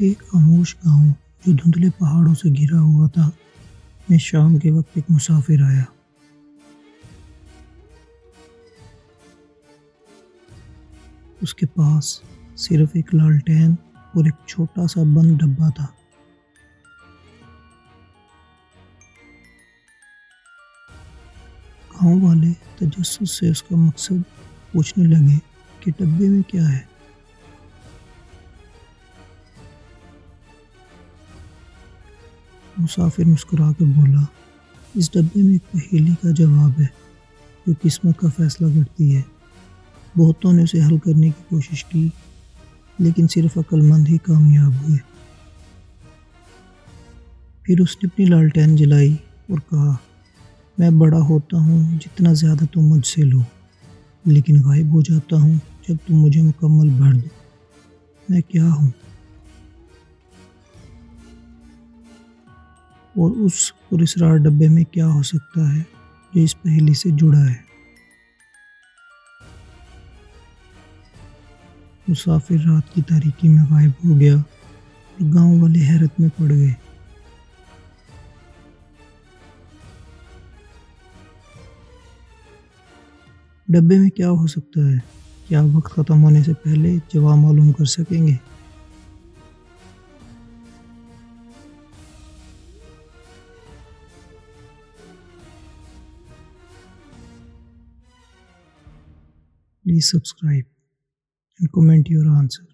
ایک خاموش گاؤں جو دھندلے پہاڑوں سے گھرا ہوا تھا میں شام کے وقت ایک مسافر آیا۔ اس کے پاس صرف ایک لالٹین اور ایک چھوٹا سا بند ڈبہ تھا۔ گاؤں والے تجسس سے اس کا مقصد پوچھنے لگے کہ ڈبے میں کیا ہے۔ مسافر مسکرا کر بولا، اس ڈبے میں ایک پہیلی کا جواب ہے جو قسمت کا فیصلہ کرتی ہے۔ بہتوں نے اسے حل کرنے کی کوشش کی لیکن صرف عقل مند ہی کامیاب ہوئے۔ پھر اس نے اپنی لالٹین جلائی اور کہا، میں بڑا ہوتا ہوں جتنا زیادہ تم مجھ سے لو، لیکن غائب ہو جاتا ہوں جب تم مجھے مکمل بھر دو۔ میں کیا ہوں؟ اور اس پراسرار ڈبے میں کیا ہو سکتا ہے جو اس پہیلی سے جڑا ہے؟ مسافر رات کی تاریکی میں غائب ہو گیا اور گاؤں والے حیرت میں پڑ گئے۔ ڈبے میں کیا ہو سکتا ہے؟ کیا وقت ختم ہونے سے پہلے جواب معلوم کر سکیں گے؟ Please subscribe and comment your answer.